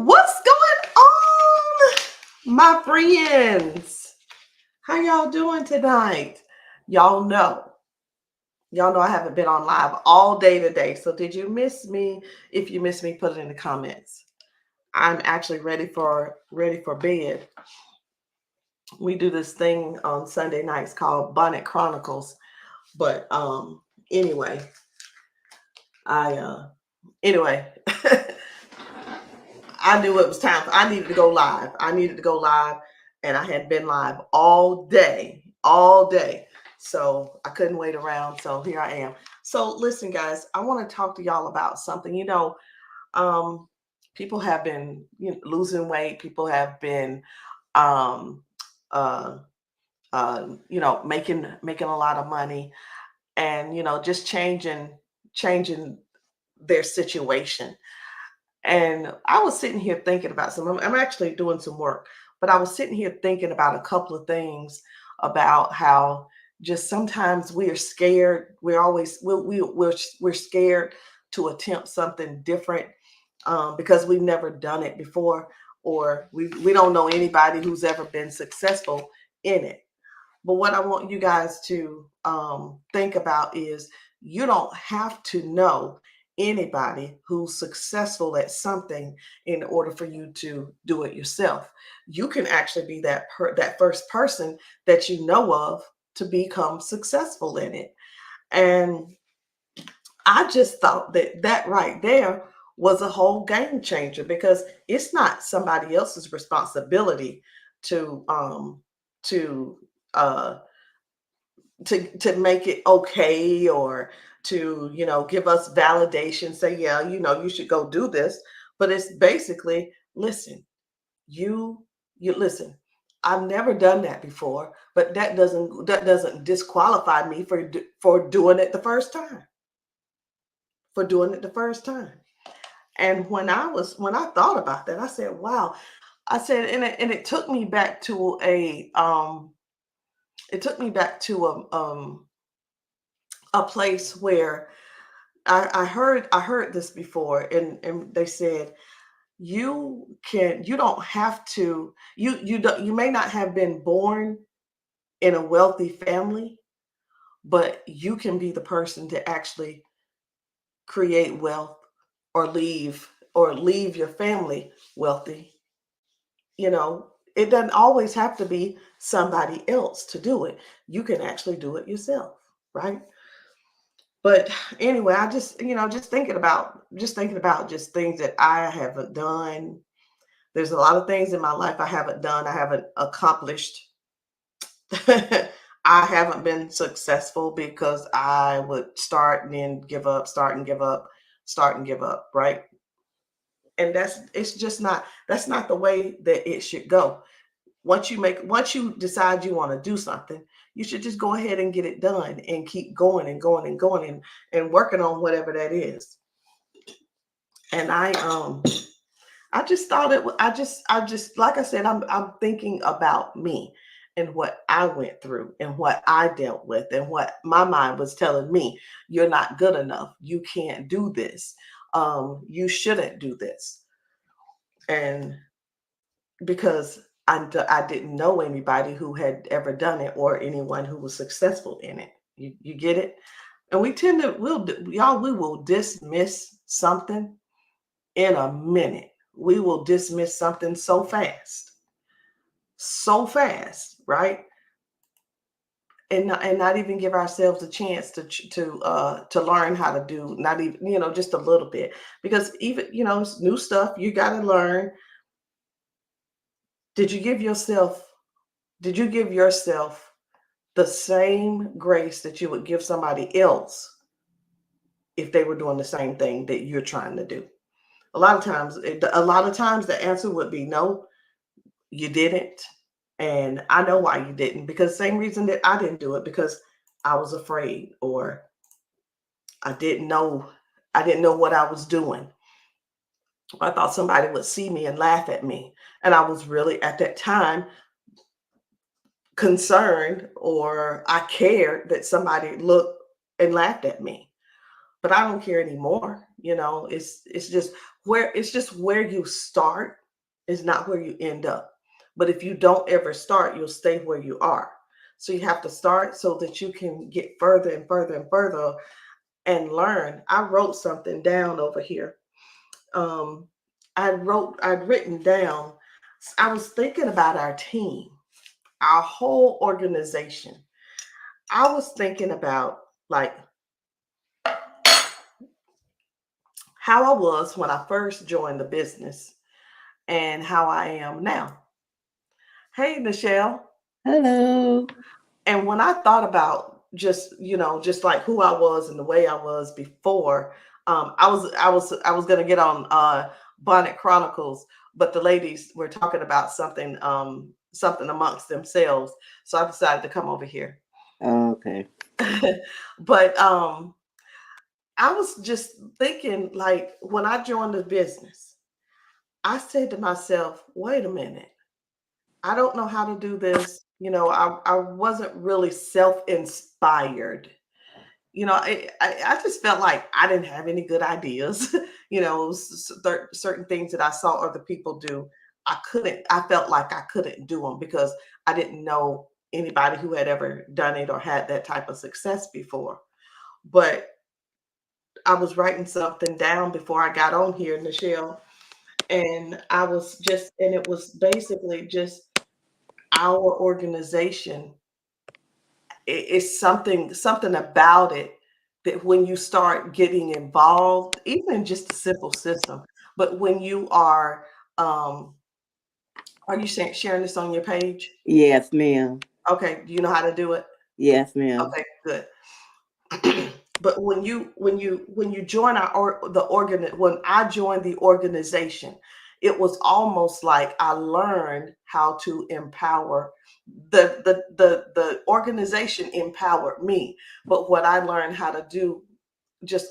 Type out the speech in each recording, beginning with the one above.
What's going on, my friends? How y'all doing tonight? Y'all know, y'all know I haven't been on live all day today. So did you miss me? If you missed me, put it in the comments. I'm actually ready for bed. We do this thing on Sunday nights called Bonnet Chronicles. But anyway, I anyway, I knew it was time. I needed to go live. I needed to go live, and I had been live all day, all day. So I couldn't wait around. So here I am. So listen, guys, I want to talk to y'all about something. Um, people have been losing weight. People have been, um, uh, making a lot of money, and just changing their situation. And I was sitting here thinking about some. I'm actually doing some work, but I was sitting here thinking about a couple of things about how just sometimes we are scared. We're always we're scared to attempt something different because we've never done it before, or we don't know anybody who's ever been successful in it. But what I want you guys to think about is you don't have to know anybody who's successful at something in order for you to do it yourself. You can actually be that first person that you know of to become successful in it. And I just thought that right there was a whole game changer because it's not somebody else's responsibility to to uh to make it okay, or to give us validation, say, yeah, you should go do this. But it's basically, listen, you you listen, I've never done that before, but that doesn't disqualify me for doing it the first time, and when I thought about that, I said, wow. I said, and it took me back to a place where I heard this before, and they said, you don't have to, you may not have been born in a wealthy family, but you can be the person to actually create wealth, or leave your family wealthy. It doesn't always have to be somebody else to do it. You can actually do it yourself, right? But anyway, I just just thinking about just things that I haven't done. There's a lot of things in my life I haven't done, I haven't accomplished. I haven't been successful because I would start and then give up, start and give up, start and give up, right? And it's just not that's not the way that it should go. Once you decide you want to do something, you should just go ahead and get it done and keep going and going and going and working on whatever that is. And I just thought I just like I said, I'm thinking about me and what I went through and what I dealt with and what my mind was telling me. You're not good enough. You can't do this. You shouldn't do this. And because I didn't know anybody who had ever done it or anyone who was successful in it. You get it? And we tend to, we will dismiss something in a minute. We will dismiss something so fast, right? And not even give ourselves a chance to learn how to do, not even, just a little bit. Because even, it's new stuff you got to learn. Did you give yourself did you give yourself the same grace that you would give somebody else if they were doing the same thing that you're trying to do? A lot of times the answer would be no, you didn't. And I know why you didn't, because same reason that I didn't do it, because I was afraid, or I didn't know I didn't know what I was doing. I thought somebody would see me and laugh at me. And I was really at that time concerned, or I cared that somebody looked and laughed at me. But I don't care anymore. It's just where you start is not where you end up. But if you don't ever start, you'll stay where you are. So you have to start so that you can get further and further and further and learn. I wrote something down over here. Um, I'd written down, I was thinking about our team, our whole organization. I was thinking about like how I was when I first joined the business and how I am now. Hey, Nichelle. Hello. And when I thought about just like who I was and the way I was before, I was gonna get on Bonnet Chronicles, but the ladies were talking about something amongst themselves, so I decided to come over here. Okay. But I was just thinking, like, when I joined the business, I said to myself, wait a minute, I don't know how to do this. I wasn't really self-inspired. I just felt like I didn't have any good ideas. Certain things that I saw other people do, I felt like I couldn't do them because I didn't know anybody who had ever done it or had that type of success before. But I was writing something down before I got on here, Nichelle, and it was basically just our organization. It's something about it that when you start getting involved, even in just a simple system, but when um, are you sharing this on your page? Yes, ma'am. Okay, do you know how to do it? Yes, ma'am. Okay, good. But when you join when I joined the organization, it was almost like I learned how to empower the organization empowered me. But what I learned how to do just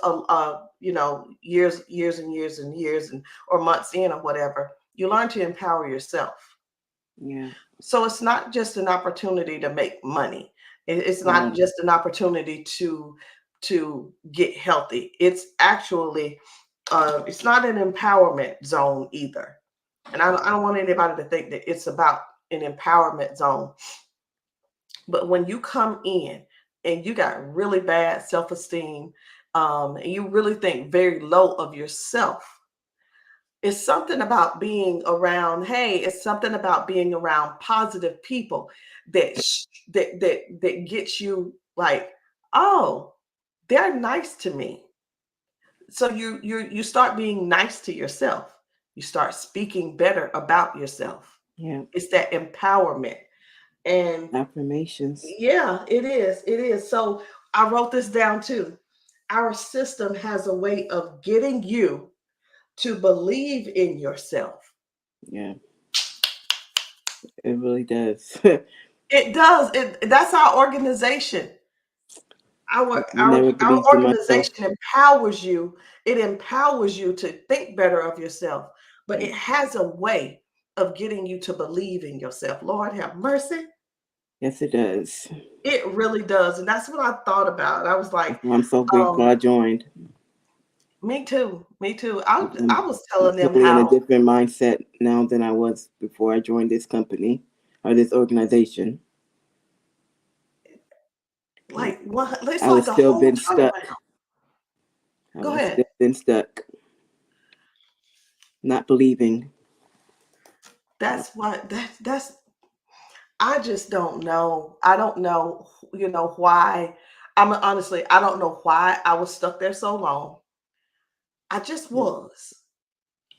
years and years and years and or months in or whatever, you learn to empower yourself. Yeah. So it's not just an opportunity to make money. It's not Right. just an opportunity to get healthy. It's actually it's not an empowerment zone either. And I don't want anybody to think that it's about an empowerment zone. But when you come in and you got really bad self-esteem, and you really think very low of yourself, it's something about being around, hey, it's something about being around positive people that gets you like, oh, they're nice to me. So you start being nice to yourself. You start speaking better about yourself. Yeah. It's that empowerment. And Affirmations. yeah, it is. It is. So I wrote this down too. Our system has a way of getting you to believe in yourself. Yeah. It really does. It does. That's our organization. Our our Never our believe to myself. organization empowers you. It empowers you to think better of yourself, but Yeah. it has a way of getting you to believe in yourself. Lord have mercy. Yes, it does. It really does. And that's what I thought about. I was like, That's why I'm so grateful um, I joined. me too. Me too. I I'm, was I'm telling them totally in a how, different mindset now than I was before I joined this company or this organization. Yeah. like, what, it's I was like a still whole been turnaround. stuck. I Go was ahead. still been stuck, not believing. Yeah. That's I just don't know. I don't know, why. Honestly, I don't know why I was stuck there so long. I just Yeah. was.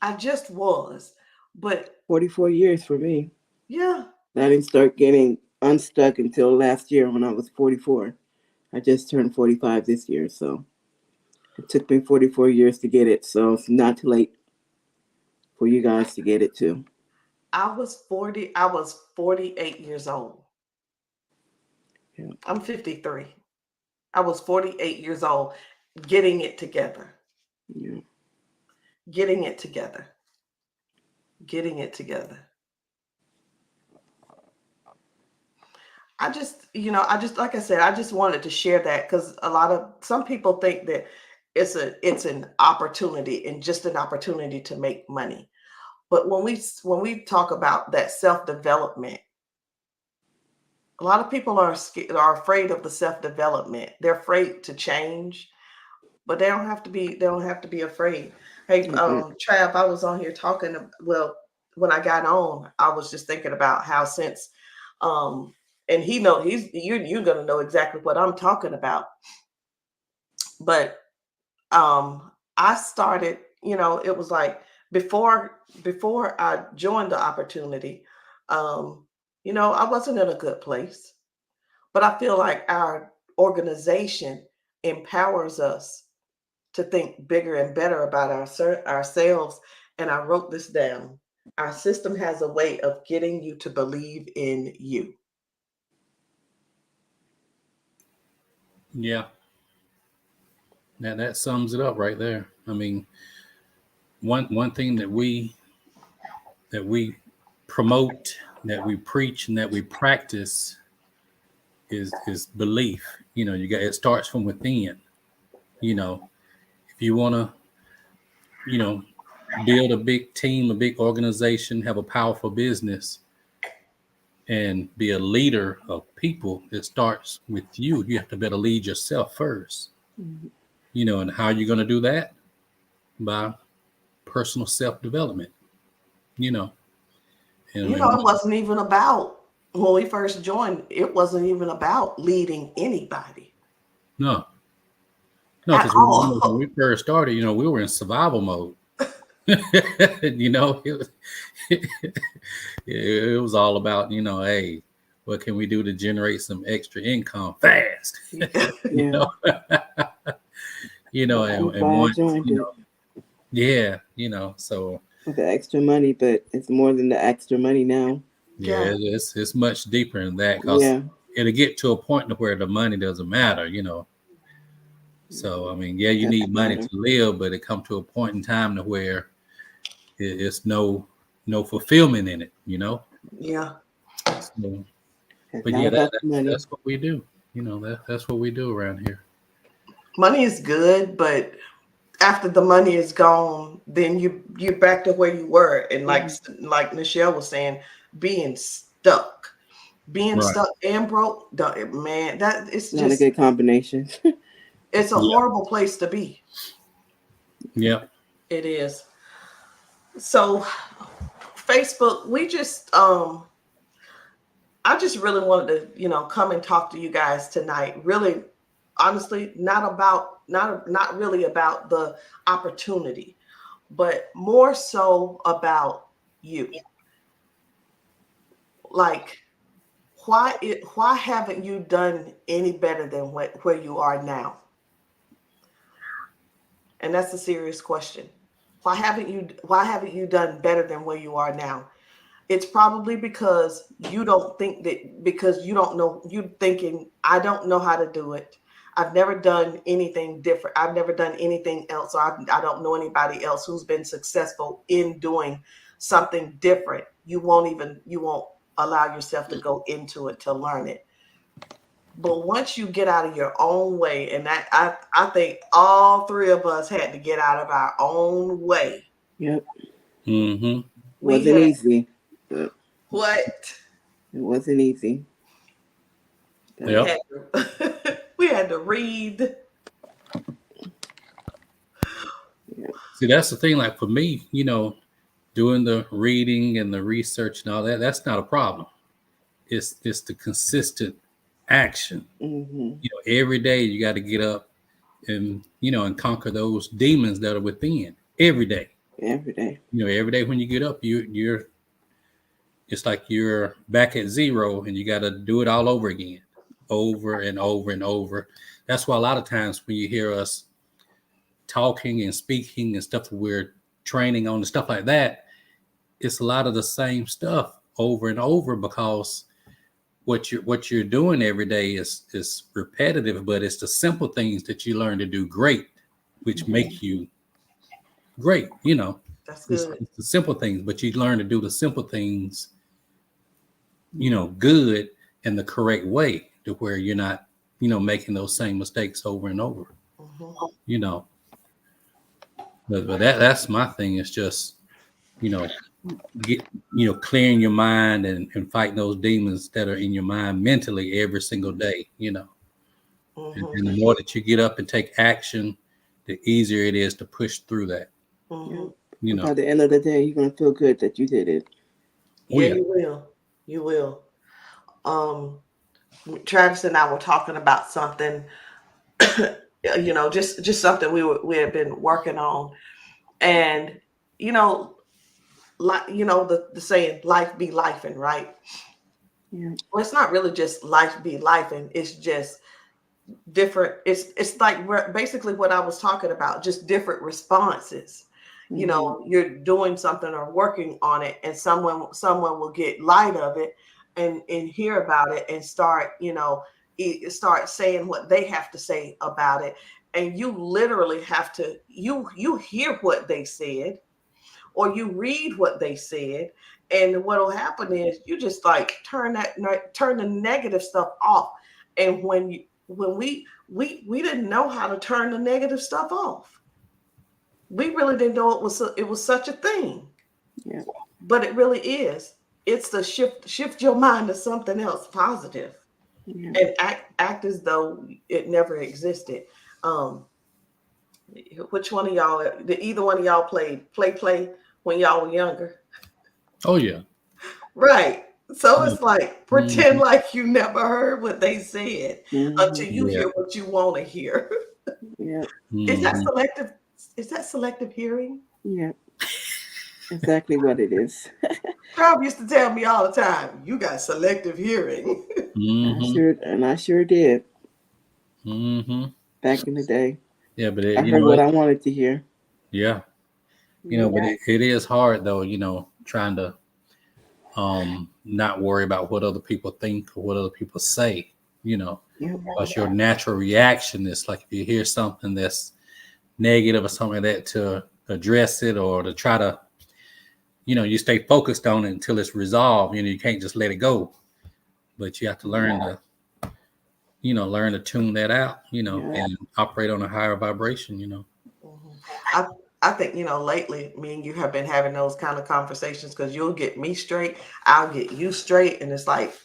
I just was. But 44 years for me. yeah, I didn't start getting unstuck until last year when I was 44. I just turned 45 this year, so it took me 44 years to get it. So it's not too late for you guys to get it too. I was 48 years old. Yeah. I'm 53. I was 48 years old getting it together. Yeah. Getting it together. Getting it together. I just like I said, I just wanted to share that because some people think that it's an opportunity, and just an opportunity to make money. But when we talk about that self-development, a lot of people are afraid of the self-development. They're afraid to change, but they don't have to be afraid. Hey, Mm-mm. Trav, I was on here talking, well, when I got on, I was just thinking about how since um and you're gonna know exactly what I'm talking about. But I started, it was like before I joined the opportunity, I wasn't in a good place. But I feel like our organization empowers us to think bigger and better about ourselves. And I wrote this down. Our system has a way of getting you to believe in you. Yeah, that sums it up right there. I mean, one thing that we promote, that we preach, and that we practice is belief. It starts from within. If you want to, you know, build a big team, a big organization, have a powerful business, and be a leader of people, it starts with you. You have to better lead yourself first. Mhm. And how you're going to do that? By personal self-development. You know, and It wasn't even about, when we first joined, it wasn't even about leading anybody no, no, at because when we all. first started, we were in survival mode. It was, it was all about, hey, what can we do to generate some extra income fast? you Yeah, know, that's and why I once, joined it yeah, so with the extra money, but it's more than the extra money now. yeah, Yeah, it's much deeper than that because Yeah, it'll get to a point to where the money doesn't matter. So I mean, yeah, you doesn't need money to matter. live, but it come to a point in time to where it's no fulfillment in it. yeah. So, It's but not yeah, about the money. that's what we do. That's what we do around here. Money is good, but after the money is gone, then you're back to where you were. And Mhm. like Nichelle was saying, being stuck. Being Right. stuck and broke, man, Not a good combination. it's a Yeah. horrible place to be. Yeah. It is. So Facebook, I just really wanted to, come and talk to you guys tonight. Really, honestly, not really about the opportunity, but more so about you. Like, why haven't you done any better than where you are now? And that's a serious question. Why haven't you done better than where you are now? It's probably because you don't think that, because you don't know, you thinking, I don't know how to do it. I've never done anything different. I've never done anything else. Or I don't know anybody else who's been successful in doing something different. You won't allow yourself to go into it to learn it. But once you get out of your own way, and that I think all three of us had to get out of our own way. Yep, Mm-hmm. We wasn't had easy. But what? it wasn't easy. We But Yep. had to, we had to read. yeah, See, that's the thing. Like for me, doing the reading and the research and all that, that's not a problem. It's the consistent action. hmm Every day you got to get up and conquer those demons that are within every day. every day. Every day when you get up, you're it's like you're back at zero and you got to do it all over again, over and over and over. That's why a lot of times when you hear us talking and speaking and stuff that we're training on and stuff like that, it's a lot of the same stuff over and over because what you're doing every day is repetitive, but it's the simple things that you learn to do great, which hmm make you great. That's It's, good. it's the simple things, but you learn to do the simple things, good in the correct way to where you're not, making those same mistakes over and over. Hmm. You know. But that's my thing. It's just, you know, clearing your mind and fighting those demons that are in your mind mentally every single day, And the more that you get up and take action, the easier it is to push through that. By the end of the day, you're gonna feel good that you did it. Yeah, you will. You will. Travis and I were talking about something, just something we have been working on, and like the saying, "Life be lifing," right? Yeah. Well, it's not really just life be lifing. It's just different. It's like basically what I was talking about, just different responses. You're doing something or working on it, and someone will get light of it and hear about it and start start saying what they have to say about it, and you literally have to you hear what they said or you read what they said, and what'll happen is you just like turn the negative stuff off. And when we didn't know how to turn the negative stuff off. We really didn't know it was such a thing. Yeah. But it really is. It's the shift your mind to something else positive. Yeah. And act as though it never existed. Which one of y'all? Did either one of y'all play when y'all were younger? Oh yeah. Right. So it's like pretend like you never heard what they said until you hear what you want to hear. Yeah. Is that selective hearing? Yeah. Exactly what it is. Rob used to tell me all the time, "You got selective hearing." I sure did. Back in the day. Yeah, but I heard what I wanted to hear. Yeah. But it is hard though, trying to not worry about what other people think or what other people say, because your natural reaction is like if you hear something that's negative or something like that, to address it or to try to, you stay focused on it until it's resolved. You can't just let it go, but you have to learn to tune that out, and operate on a higher vibration, I think, lately me and you have been having those kind of conversations because you'll get me straight, I'll get you straight. And it's like,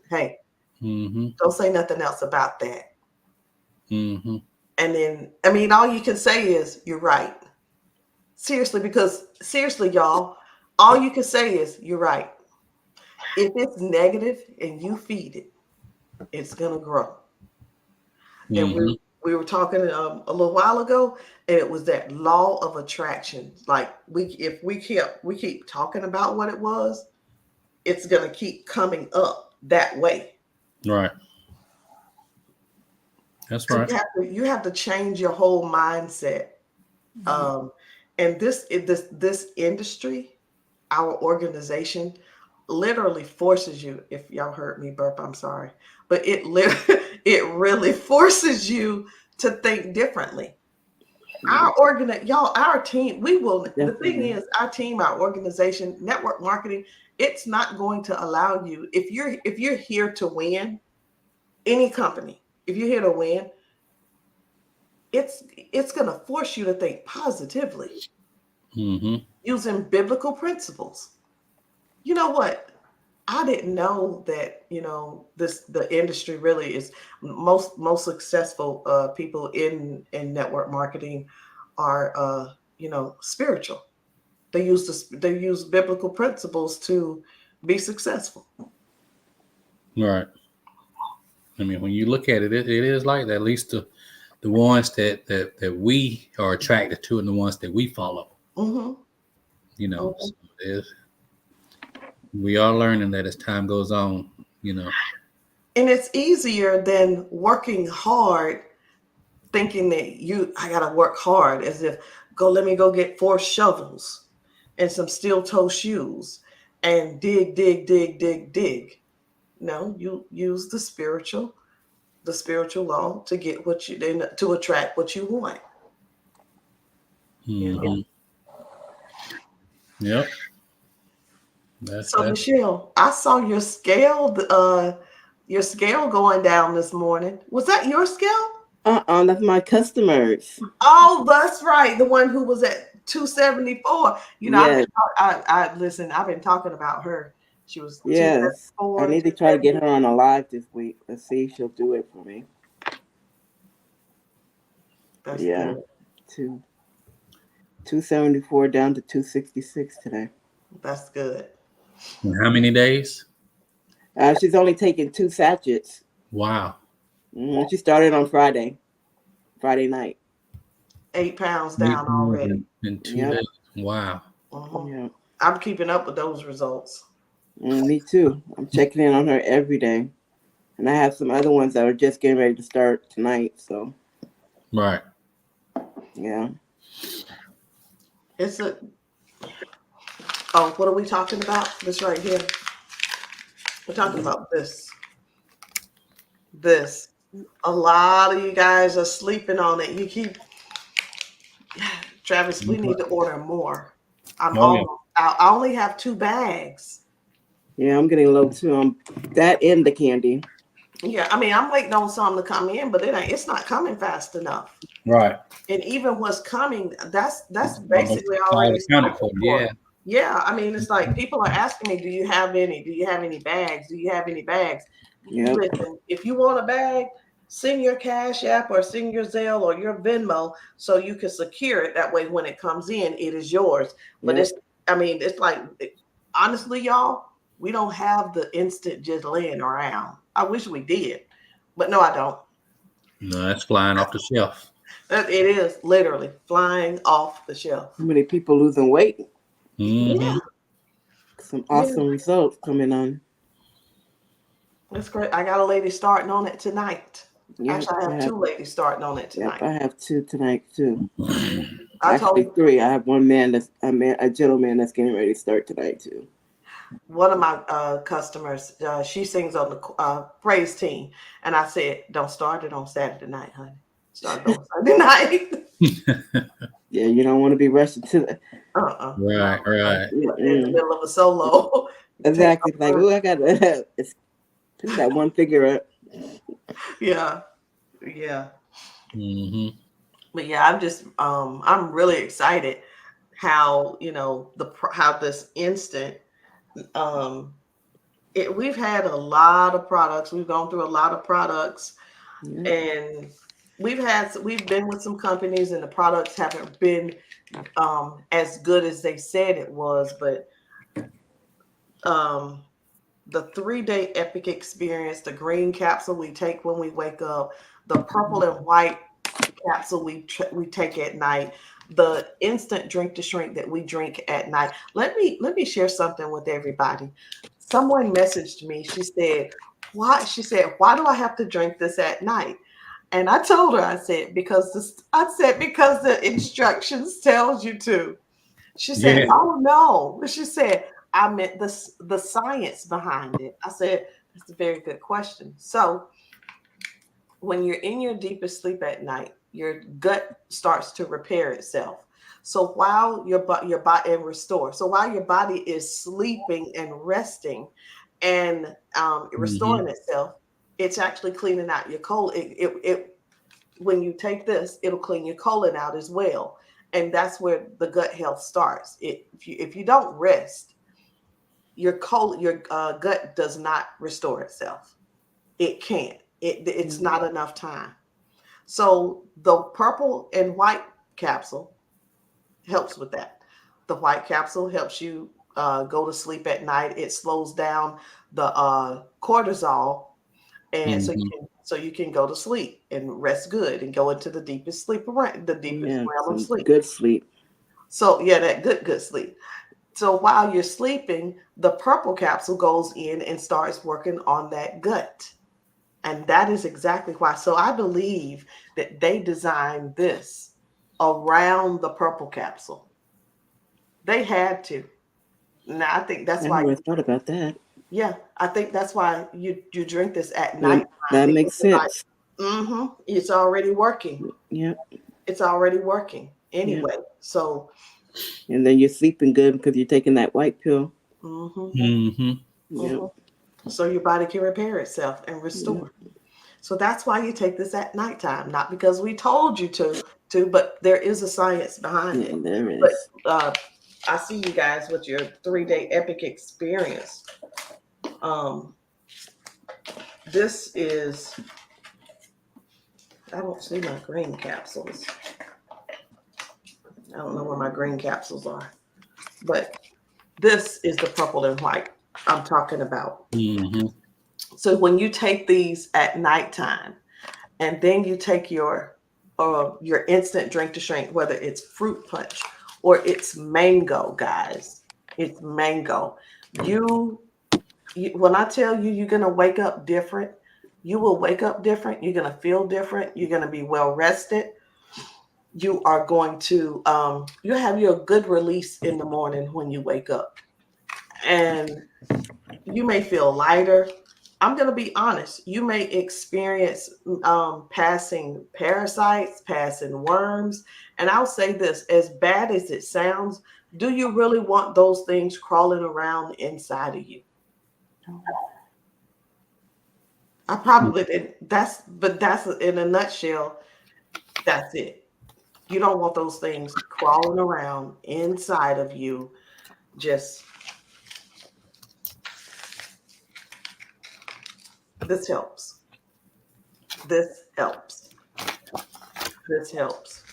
hey, don't say nothing else about that. And then, all you can say is, you're right. Seriously, y'all, all you can say is, you're right. If it's negative and you feed it, it's going to grow. And we were talking a little while ago, and it was that law of attraction. Like if we keep talking about what it was, it's gonna keep coming up that way. Right. That's So right. You have to change your whole mindset. And this industry, our organization, literally forces you. If y'all heard me burp, I'm sorry, but it really forces you to think differently. Our team, we will. The thing is, our team, our organization, network marketing, it's not going to allow you, if you're here to win, any company, if you're here to win, it's going to force you to think positively, using biblical principles. You know what? I didn't know that, the industry really is most successful people in network marketing are spiritual. They use biblical principles to be successful. Right. When you look at it, it is like that. At least the ones that we are attracted to and the ones that we follow. So we are learning that as time goes on, And it's easier than working hard, thinking that I got to work hard, as if let me go get 4 shovels and some steel toe shoes and dig. No, you use the spiritual law to get to attract what you want. Yep. So Michelle, I saw your scale going down this morning. Was that your scale? That's my customers. Oh, that's right. The one who was at 274. You know, Yes, I listen. I've been talking about her. She was yes. I 274, need to try to get her on a live this week. Let's see if she'll do it for me. That's Yeah, good. 274 down to 266 today. That's good. And how many days? She's only taken 2 sachets. Wow. She started on Friday night. 8 pounds 8 down pounds already. in 2 Yep. days. Wow. Mhm. Yeah. I'm keeping up with those results. Me too. I'm checking in on her every day. And I have some other ones that are just getting ready to start tonight. So, Right. yeah. It's a oh, what are we talking about? This right here. We're talking about this. This. A lot of you guys are sleeping on it. You keep Travis, we need to order more. I'm Oh, yeah. almost I only have 2 bags. Yeah, I'm getting low too on that and the candy. Yeah, I mean, I'm waiting on some to come in, but it's not coming fast enough. Right. And even what's coming, that's Almost basically all already accounted for. spoken for. Yeah. Yeah, I mean, it's like people are asking me, do you have any? Do you have any bags? Do you have any bags? Yep. Listen, if you want a bag, send your Cash App or send your Zelle or your Venmo so you can secure it. That way, when it comes in, it is yours. But Yep. I mean, it's like, honestly, y'all, we don't have the instant just laying around. I wish we did, but no, I don't. No, that's flying off the shelf. It is literally flying off the shelf. How many people losing weight? Mm-hmm. Yeah, Some yeah, awesome results coming on. that's great. I got a lady starting on it tonight. Yep. Actually, I have 2 ladies starting on it Yep, tonight. I have 2 tonight too. I Actually, told 3. I have one man a gentleman that's getting ready to start tonight too. one of my customers, she sings on the praise team, and I said, "Don't start it on Saturday night, honey. Start it on Sunday night." Yeah, you don't want to be rushing to the Right. Right. In the middle of a solo. exactly like, oh, I got to put that one figure up. Yeah, yeah. Mm-hmm. But yeah, I'm really excited how how this instant we've had a lot of products. We've gone through a lot of products, Yeah. and we've been with some companies, and the products haven't been as good as they said it was. But the 3-day epic experience, the green capsule we take when we wake up, the purple and white capsule we take at night, the instant drink to shrink that we drink at night. Let me share something with everybody. Someone messaged me. She said, why do I have to drink this at night? And I told her, I said, because the instructions tells you to. She said, Yeah. oh no. She said, I meant the science behind it. I said, that's a very good question. So when you're in your deepest sleep at night, your gut starts to repair itself. So while your body and restore. So while your body is sleeping and resting and restoring itself, it's actually cleaning out your colon. When you take this, it'll clean your colon out as well, and that's where the gut health starts. If you don't rest, your gut does not restore itself. It can't. It's not enough time. So the purple and white capsule helps with that. The white capsule helps you go to sleep at night. It slows down the cortisol, and so you can go to sleep and rest good and go into the deepest realm of sleep. Good sleep. So yeah, that good sleep. So while you're sleeping, the purple capsule goes in and starts working on that gut. And that is exactly why. So I believe that they designed this around the purple capsule. They had to. Now I think that's I why. never thought about that. Yeah, I think that's why you drink this at night. That makes sense. It's already working. Yep. It's already working anyway. So. And then you're sleeping good because you're taking that white pill. Mm-hmm. So your body can repair itself and restore. So that's why you take this at nighttime, not because we told you to too, but there is a science behind Yeah, it. there But is. I see you guys with your 3-day epic experience. This is, I don't see my green capsules. I don't know where my green capsules are, but this is the purple and white I'm talking about. Mm-hmm. So when you take these at nighttime, and then you take your instant drink to shrink, whether it's fruit punch or it's mango, guys, it's mango. You, when I tell you you're gonna wake up different, you will wake up different. You're gonna feel different. You're gonna be well rested. You are going to you have your good release in the morning when you wake up, and you may feel lighter. I'm going to be honest. You may experience passing parasites, passing worms. And I'll say this, as bad as it sounds, do you really want those things crawling around inside of you? I probably didn't. But that's in a nutshell. That's it. You don't want those things crawling around inside of you. Just, this helps. This helps. This helps.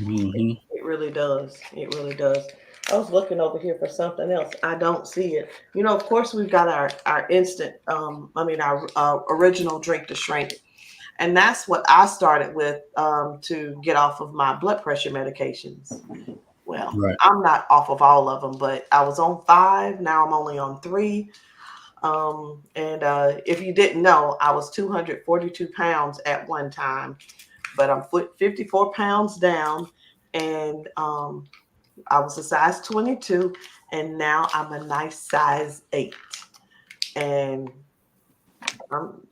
Mm-hmm. It really does. It really does. I was looking over here for something else. I don't see it. You know, of course, we've got our instant, our original drink to shrink. And that's what I started with to get off of my blood pressure medications. Well, Right. I'm not off of all of them, but I was on 5. Now I'm only on 3. And if you didn't know, I was 242 pounds at one time, but I'm 54 pounds down, and I was a size 22, and now I'm a nice size 8. And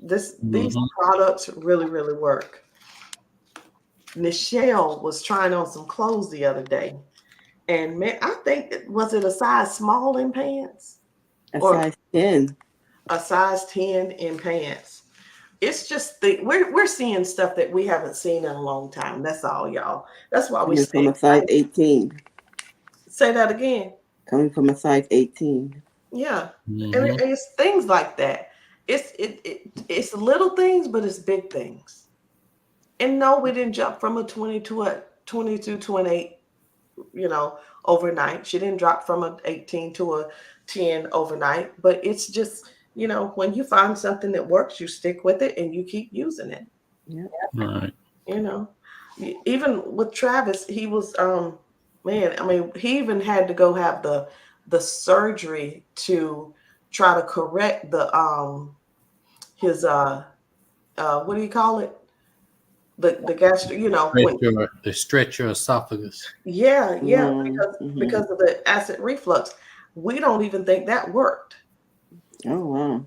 these Mm-hmm. products really, really work. Nichelle was trying on some clothes the other day, and man, I think was it a size small in pants A or size 10. a size 10 in pants? It's just we're seeing stuff that we haven't seen in a long time. That's all, y'all. That's why we Coming stay from a size excited. 18. Say that again. Coming from a size 18. Yeah, and Mm-hmm. it's things like that. It's little things, but it's big things. And no, we didn't jump from a 20 to a 22 to an 8, you know, overnight. She didn't drop from an 18 to a 10 overnight. But it's just, you know, when you find something that works, you stick with it and you keep using it. Yeah. Right. You know, even with Travis, he was man, I mean, he even had to go have the surgery to try to correct the his what do you call it, the gastro, you know, when Stretch your esophagus. yeah, Mm-hmm. because of the acid reflux. We don't even think that worked. Oh, wow.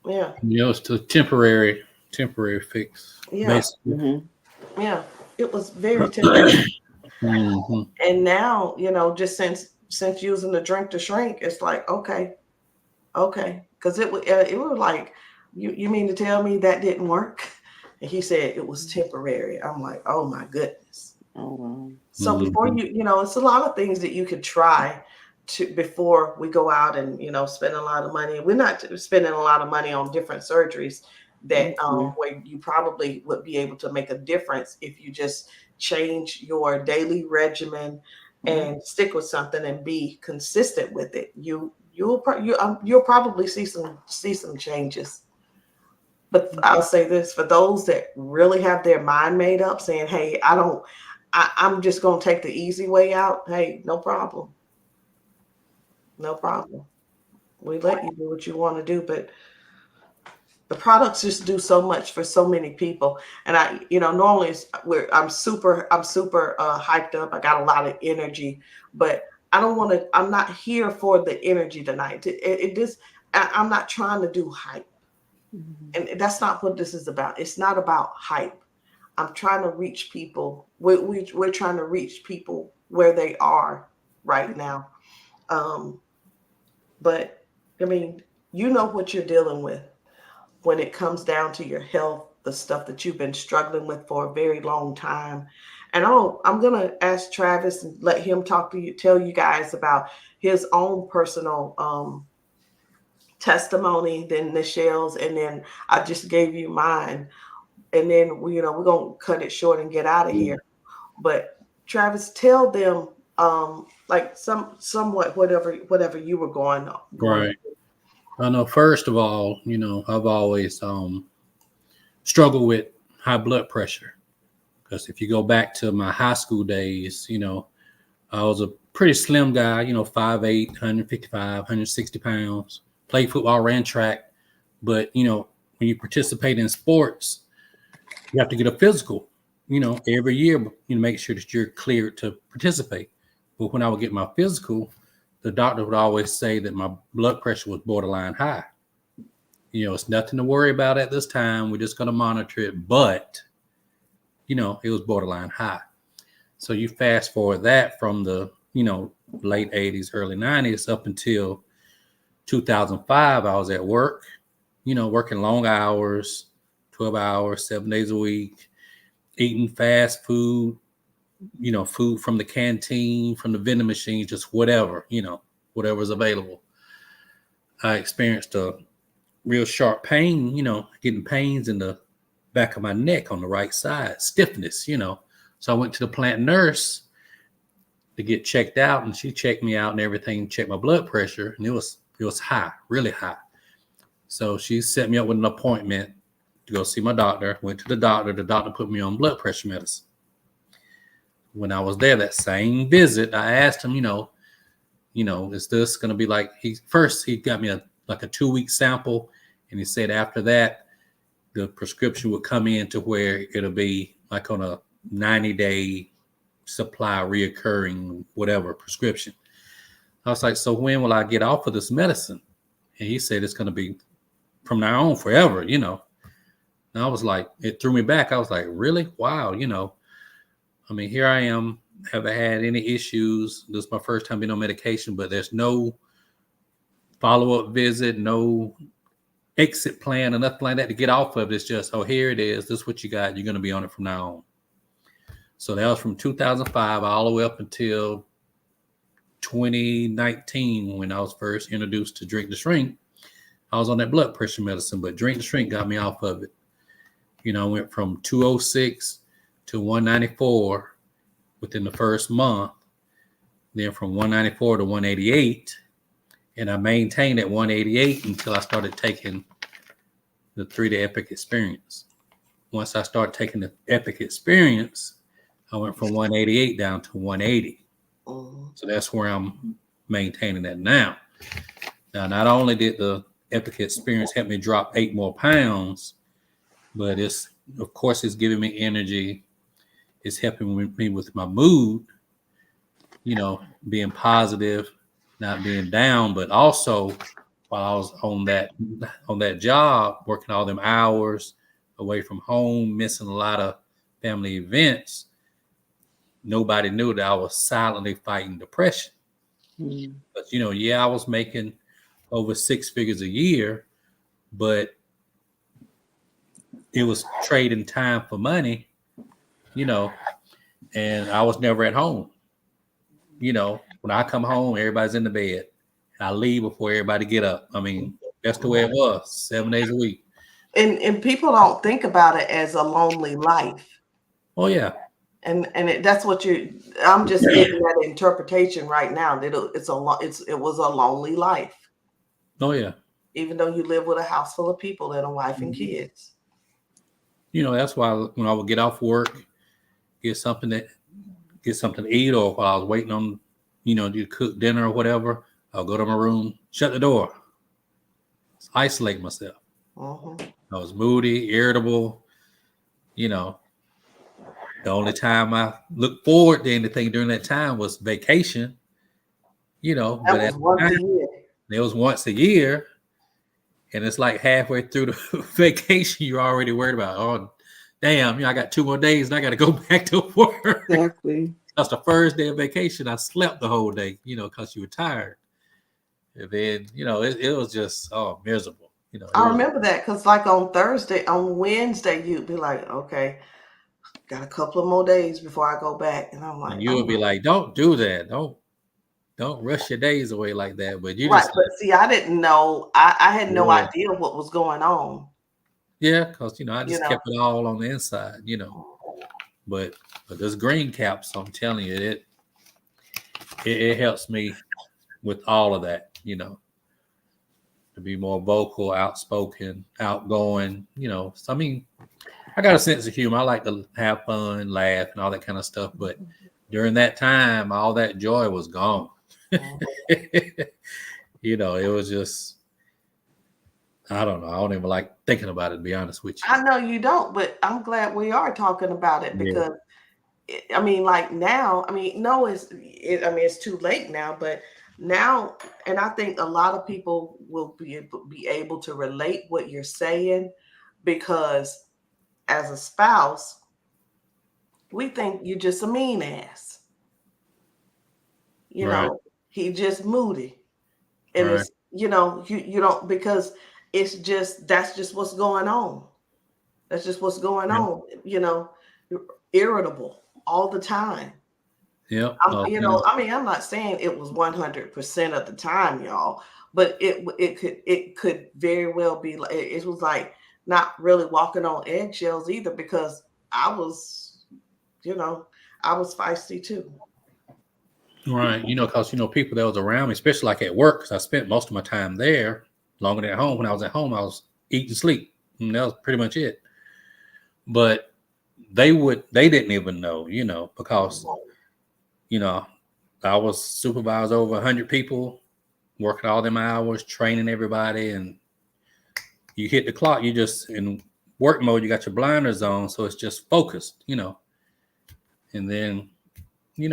Yeah, You know, it's a temporary fix, yeah, basically. Mm-hmm. yeah, it was very temporary. Mm-hmm. And now, you know, just since using the drink to shrink, it's like, okay, because it was like, you mean to tell me that didn't work? And he said it was temporary. I'm like, oh my goodness. Oh, wow. So before you know, it's a lot of things that you could try to before we go out and, you know, spend a lot of money. We're not spending a lot of money on different surgeries that Mhm. where you probably would be able to make a difference if you just change your daily regimen and stick with something and be consistent with it. You'll probably see some changes. But I'll say this, for those that really have their mind made up, saying, "Hey, I'm just going to take the easy way out." Hey, no problem, no problem. We let you do what you want to do, but the products just do so much for so many people. And you know, normally I'm super hyped up. I got a lot of energy, but I don't want to. I'm not here for the energy tonight. It just I'm not trying to do hype, Mhm. and that's not what this is about. It's not about hype. I'm trying to reach people. We're trying to reach people where they are right now. Um, but I mean, you know what you're dealing with when it comes down to your health the stuff that you've been struggling with for a very long time. And I'm gonna ask Travis and let him talk to you, tell you guys about his own personal testimony, then Michelle's, and then I just gave you mine. And then we're gonna cut it short and get out of here. But Travis, tell them like somewhat whatever you were going Right. I know. First of all, I've always struggled with high blood pressure, because if you go back to my high school days, I was a pretty slim guy, 5'8", 155, 160 pounds. Played football, ran track, but when you participate in sports, you have to get a physical, every year, make sure that you're cleared to participate. But when I would get my physical, the doctor would always say that my blood pressure was borderline high. It's nothing to worry about at this time. We're just going to monitor it. But, it was borderline high. So you fast forward that from the, late 80s, early 90s up until 2005, I was at work, working long hours, 12 hours, 7 days a week, eating fast food, food from the canteen, from the vending machine, just whatever, whatever's available. I experienced a real sharp pain, getting pains in the back of my neck on the right side, stiffness, So I went to the plant nurse to get checked out, and she checked me out and everything, checked my blood pressure, and it was high, really high. So she set me up with an appointment to go see my doctor. Went to the doctor put me on blood pressure medicine. When I was there, that same visit, I asked him, is this going to be like, he got me a 2-week sample. And he said after that, the prescription would come in to where it'll be like on a 90-day supply, reoccurring, whatever prescription. I was like, so when will I get off of this medicine? And he said, it's going to be from now on forever, And I was like, it threw me back. I was like, really? Wow. I mean, here I am, haven't had any issues. This is my first time being on medication, but there's no follow-up visit, no exit plan or nothing like that to get off of. It's just, oh, here it is. This is what you got. You're going to be on it from now on. So that was from 2005 all the way up until 2019 when I was first introduced to Drink to Shrink. I was on that blood pressure medicine, but Drink to Shrink got me off of it. I went from 206 to 194 within the first month, then from 194 to 188, and I maintained at 188 until I started taking the 3-day Epic Experience. Once I started taking the Epic Experience, I went from 188 down to 180. So that's where I'm maintaining that now. Now, not only did the Epic Experience help me drop 8 more pounds, but it's giving me energy. It's helping me with my mood, being positive, not being down. But also, while I was on that job, working all them hours away from home, missing a lot of family events, nobody knew that I was silently fighting depression. But I was making over 6 figures a year, but it was trading time for money, and I was never at home. When I come home, everybody's in the bed. I leave before everybody get up. I mean, that's the way it was, 7 days a week. And people don't think about it as a lonely life. Oh yeah. And that's what I'm just getting that interpretation right now that it was a lonely life. Oh yeah. Even though you live with a house full of people and a wife and kids. That's why when I would get off work, get something to eat, or while I was waiting on, to cook dinner or whatever, I'll go to my room, shut the door, isolate myself. I was moody, irritable. The only time I looked forward to anything during that time was vacation. That was once a year. It was once a year. And it's like halfway through the vacation, you're already worried about, oh, damn, I got 2 more days and I got to go back to work. Exactly. That's the first day of vacation. I slept the whole day, because you were tired. And then, it was just, miserable. You know, I remember that because, like, on Wednesday, you'd be like, okay, got a couple of more days before I go back. And I'm like, and you would be like, don't do that. Don't rush your days away like that. But you right. just But see, I didn't know. I had no yeah, idea what was going on, yeah, because I you just know. kept it all on the inside, But this green caps, I'm telling you, it helps me with all of that, to be more vocal, outspoken, outgoing, So, I mean, I got a sense of humor. I like to have fun, laugh, and all that kind of stuff. But during that time, all that joy was gone. It was just, I don't know. I don't even like thinking about it, to be honest with you. I know you don't, but I'm glad we are talking about it Yeah. because I mean, like now, I mean, no, it's too late now, but now, and I think a lot of people will be able to relate what you're saying because as a spouse, we think you're just a mean ass. Right. He just moody. And Right. it's, you don't, because that's just what's going on. That's just what's going Yeah. on, you're irritable all the time. Yeah. I mean, I'm not saying it was 100% of the time, y'all, but it could very well be like it was like not really walking on eggshells either because I was, I was feisty too. Right. Because, people that was around me, especially like at work, because I spent most of my time there longer than at home. When I was at home, I was eat and sleep. And that was pretty much it. But they didn't even know, because, I was supervised over 100 people, working all them hours, training everybody. And you hit the clock, you just in work mode, you got your blinders on. So it's just focused, and then, you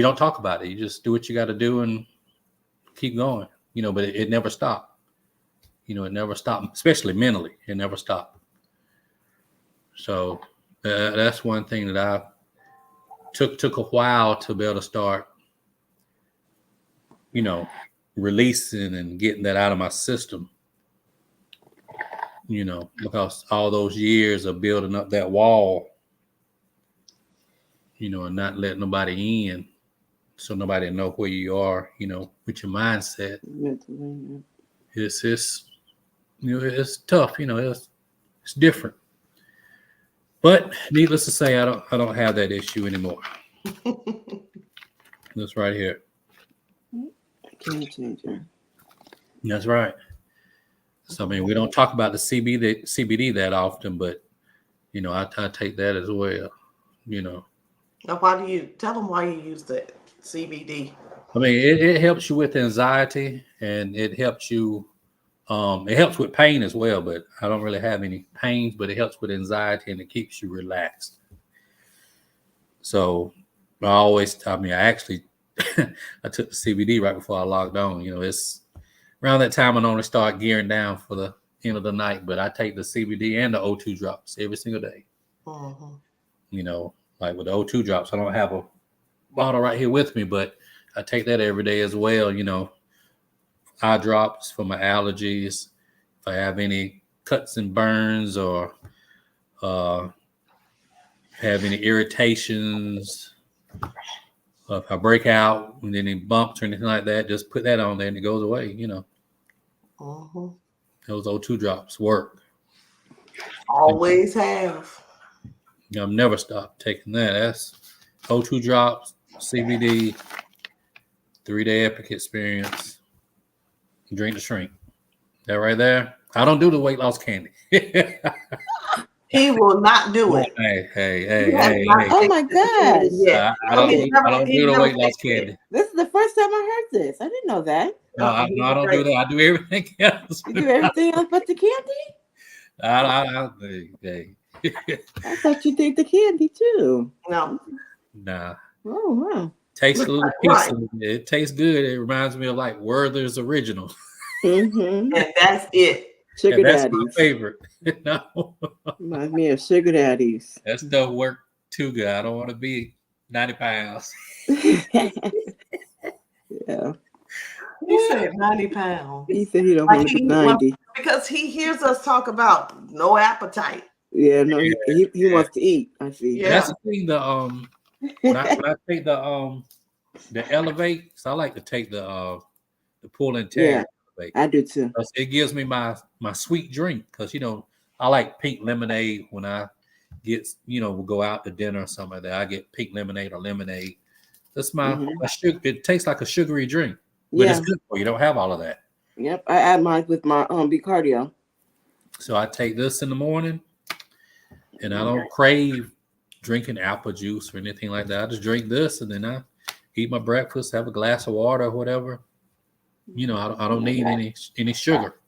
don't talk about it. You just do what you got to do and keep going, but it never stopped. It never stopped, especially mentally. It never stopped. So that's one thing that I took a while to be able to start, releasing and getting that out of my system, because all those years of building up that wall, and not letting nobody in, so nobody know where you are, with your mindset. Mentally, It's tough, it's different. But needless to say, I don't have that issue anymore. That's right here. game changer. That's right. So I mean, we don't talk about the CBD that often, but I take that as well. Now, why do you tell them why you use the CBD? I mean, it helps you with anxiety, and it helps you. It helps with pain as well, but I don't really have any pains. But it helps with anxiety, and it keeps you relaxed. So I actually I took the CBD right before I logged on. It's around that time I normally start gearing down for the end of the night, but I take the CBD and the O2 drops every single day. Mm-hmm. Like with the O2 drops, I don't have a bottle right here with me, but I take that every day as well. Eye drops for my allergies. If I have any cuts and burns or have any irritations, if I break out with any bumps or anything like that, just put that on there and it goes away. Mm-hmm. Those O2 drops work. Always have. I've never stopped taking that. That's O2 drops, CBD, 3-day epic experience, drink to shrink. That right there. I don't do the weight loss candy. He will not do it. Hey. Oh my gosh! Yeah. I don't do the weight loss candy. This is the first time I heard this. I didn't know that. No, I don't do that. I do everything else. You do everything else but the candy? I thought you did the candy too. No. Nah. Oh wow. Tastes a little piece Right. of it. It tastes good. It reminds me of like Werther's Original. Mm-hmm. And that's it. Sugar And that's daddies. my favorite. No. Reminds me of sugar daddies. That stuff worked too good. I don't want to be 90 pounds. Yeah. He said 90 pounds. He said he don't Like want to go 90. because he hears us talk about no appetite. Yeah, no, he wants to eat. I see. Yeah. That's the thing. When I take the Elevate, so I like to take the pull and Yeah, tear Elevate. I do too. 'Cause it gives me my sweet drink. Because I like pink lemonade when I we'll go out to dinner or something like that. I get pink lemonade or lemonade. That's my sugar. It tastes like a sugary drink, but it's Yeah. good for you. Don't have all of that. Yep. I add mine with my B-cardio. So I take this in the morning, and I don't crave drinking apple juice or anything like that. I just drink this, and then I eat my breakfast, have a glass of water or whatever. I don't need any sugar.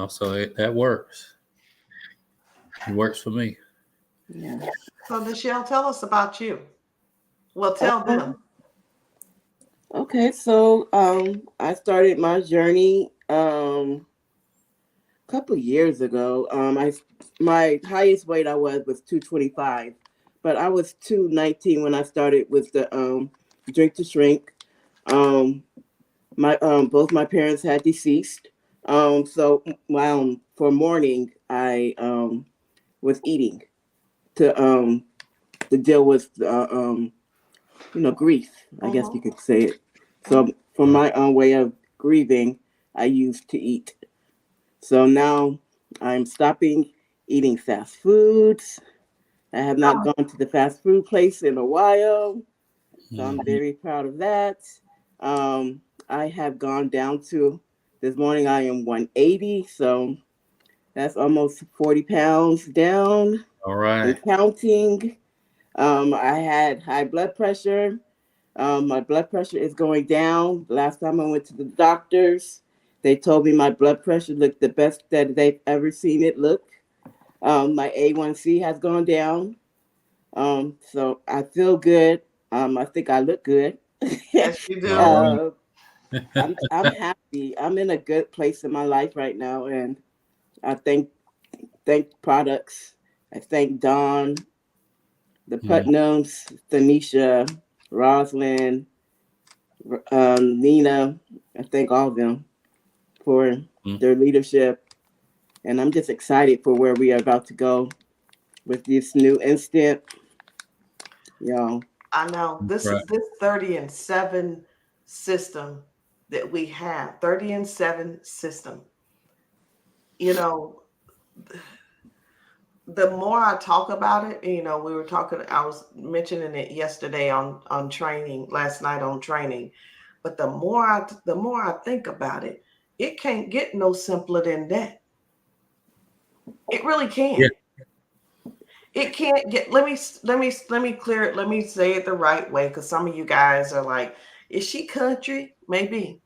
So that works. It works for me. Yeah. So Michelle, tell us about you. Well, tell them. Okay, so I started my journey a couple years ago. My highest weight I was 225, but I was 219 when I started with the drink to shrink. My both my parents had deceased. So for morning I was eating to deal with grief, I guess you could say it. So for my own way of grieving, I used to eat. So now I'm stopping eating fast foods. I have not gone to the fast food place in a while. So I'm very proud of that. I have gone down to, this morning I am 180. So that's almost 40 pounds down. All right. And counting. I had high blood pressure. My blood pressure is going down. Last time I went to the doctors, they told me my blood pressure looked the best that they've ever seen it look. My A1C has gone down. So I feel good. I think I look good. Yes, you do. I'm happy. I'm in a good place in my life right now, and I thank products. I thank Dawn, the Putnams, Tanisha, Roslyn, Nina. I thank all of them for their leadership, and I'm just excited for where we are about to go with this new instant. I know this 30 and 7 system that we have. 30 and 7 system. The more I talk about it, we were talking, I was mentioning it yesterday on training, last night on training. But the more I think about it, it can't get no simpler than that. It really can't. Yeah. It can't get, let me clear it. Let me say it the right way, because some of you guys are like, is she country? Maybe.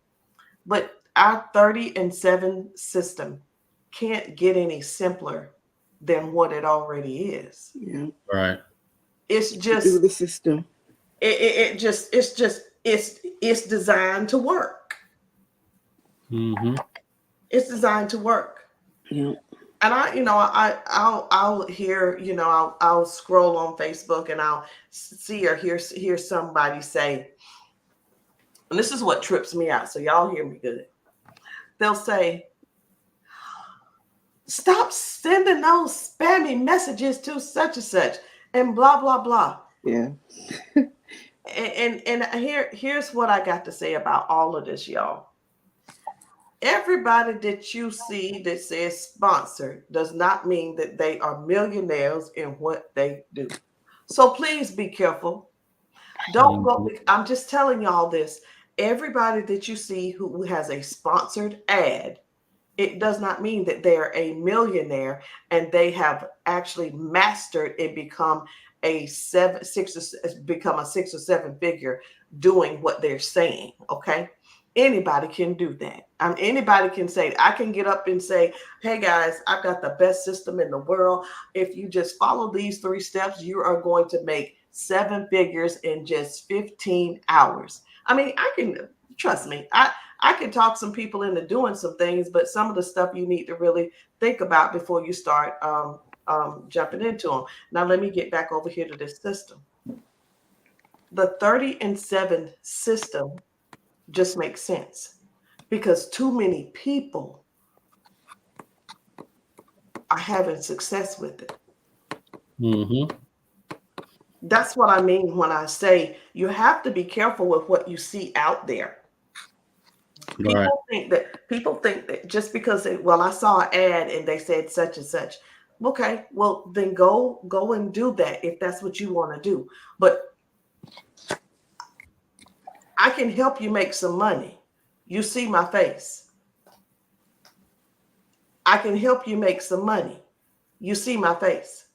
But our 30 and 7 system can't get any simpler than what it already is. Yeah. Right. It's just the system. It's designed to work. Mm-hmm. It's designed to work. Yeah. And I'll hear, I'll scroll on Facebook and I'll see or hear somebody say, and this is what trips me out, so y'all hear me good. They'll say, stop sending those spammy messages to such and such and blah, blah, blah. Yeah. And here's what I got to say about all of this, y'all. Everybody that you see that says sponsored does not mean that they are millionaires in what they do. So please be careful. Don't go. I'm just telling y'all this. Everybody that you see who has a sponsored ad, it does not mean that they're a millionaire and they have actually mastered and become a 6 or 7 figure doing what they're saying. Okay. Anybody can do that. Anybody can say, I can get up and say, hey guys, I've got the best system in the world. If you just follow these 3 steps, you are going to make 7 figures in just 15 hours. I can, trust me, I can talk some people into doing some things, but some of the stuff you need to really think about before you start jumping into them. Now, let me get back over here to this system. The 30 and 7 system just makes sense because too many people are having success with it. Mm-hmm. That's what I mean when I say you have to be careful with what you see out there. Right. People think that just because I saw an ad and they said such and such. Okay, well then go and do that if that's what you want to do. But I can help you make some money. You see my face. I can help you make some money. You see my face.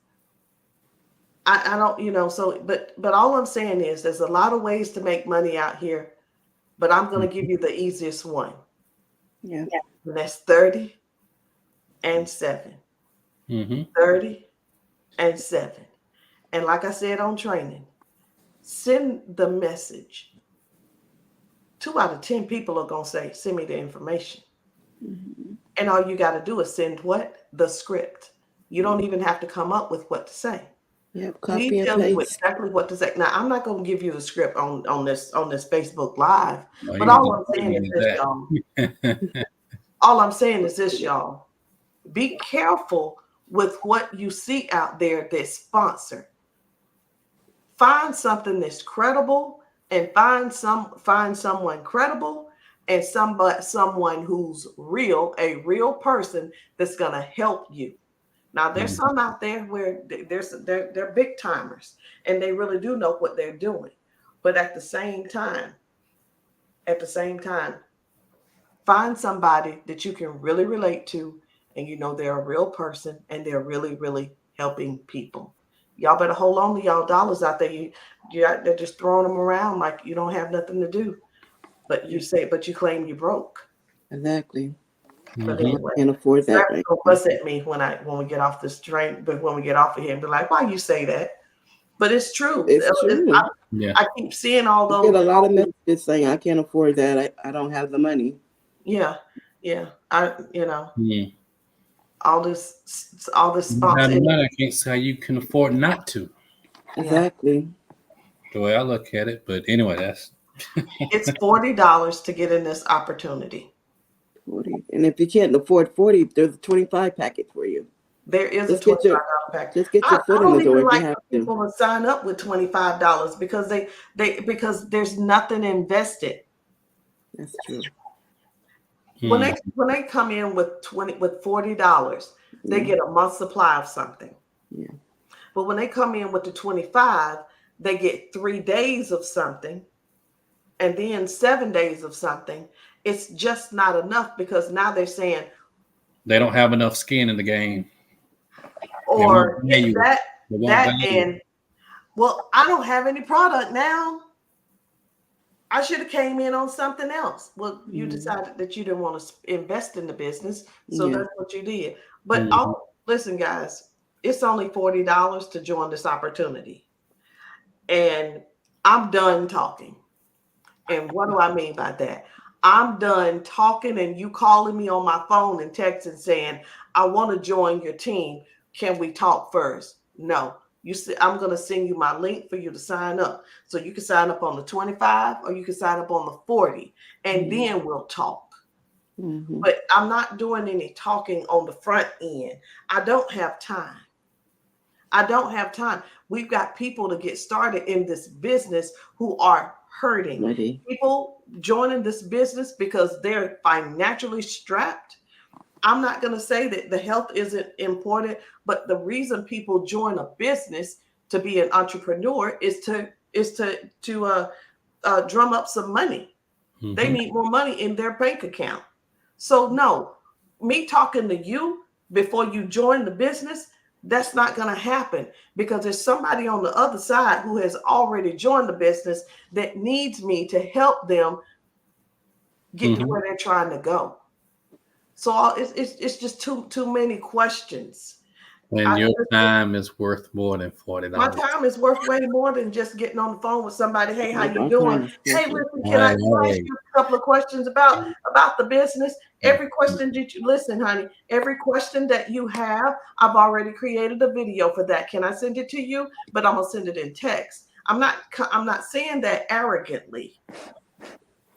I don't, so but all I'm saying is there's a lot of ways to make money out here, but I'm going to give you the easiest one. Yeah. And that's 30 and 7. Mm-hmm. 30 and 7. And like I said on training, send the message. 2 out of 10 people are going to say, send me the information. Mm-hmm. And all you got to do is send what? The script. You don't even have to come up with what to say. Yep, We copy and tell you paste. exactly what to say. Now, I'm not going to give you the script on this Facebook Live, No, but you all I'm just saying is need this, y'all. All I'm saying is this, y'all. Be careful with what you see out there that's sponsored. Find something that's credible and find someone credible and someone who's real, a real person that's going to help you. Now, there's some out there where they're big timers and they really do know what they're doing. But at the same time, find somebody that you can really relate to and you know they're a real person and they're really, really helping people. Y'all better hold on to y'all dollars out there. They're just throwing them around like you don't have nothing to do. But you claim you broke. Exactly. But Mhm. anyway, Can't afford that Sarah's right gonna now. fuss at me when we get off this train, but when we get off of here and be like, why you say that? But it's true. It's true. Yeah. I keep seeing all You get a those. lot of messages saying, I can't afford that. I don't have the money. Yeah. Mm. All this You have sponsor. the money, I can't say how you can afford not to. Yeah. Exactly. The way I look at it, but anyway, that's It's $40 to get in this opportunity. 40. And if you can't afford 40, there's a 25 packet for you. There is Just a get your $25 package. just get your I foot in don't the door even if you like have for to. people to sign up with $25 because because there's nothing invested. That's true. When they come in with $40, they Yeah. get a month's supply of something. Yeah. But when they come in with the 25, they get 3 days of something and then 7 days of something. It's just not enough because now they're saying, they don't have enough skin in the game. or They won't that value. and well, I don't have any product now. I should have came in on something else. Well, you decided that you didn't want to invest in the business, so Yeah. that's what you did. But Mhm. listen, guys, it's only $40 to join this opportunity, and I'm done talking. And what do I mean by that? I'm done talking, and you calling me on my phone and texting saying, "I want to join your team. Can we talk first?" No. You see, I'm going to send you my link for you to sign up. So you can sign up on the 25 or you can sign up on the 40 and then we'll talk. Mm-hmm. But I'm not doing any talking on the front end. I don't have time. We've got people to get started in this business who are hurting. Ready. People joining this business because they're financially strapped. I'm not going to say that the health isn't important, but the reason people join a business to be an entrepreneur is to drum up some money. Mhm. They need more money in their bank account. So no, me talking to you before you join the business, that's not going to happen because there's somebody on the other side who has already joined the business that needs me to help them get to where they're trying to go. So it's just too many questions. And your time is worth more than $40. My time is worth way more than just getting on the phone with somebody. Hey, how you Our doing? time is Hey, precious. listen, can I ask you a couple of questions about the business? Every question that you listen, honey, every question that you have, I've already created a video for that. Can I send it to you? But I'm gonna send it in text. I'm not saying that arrogantly.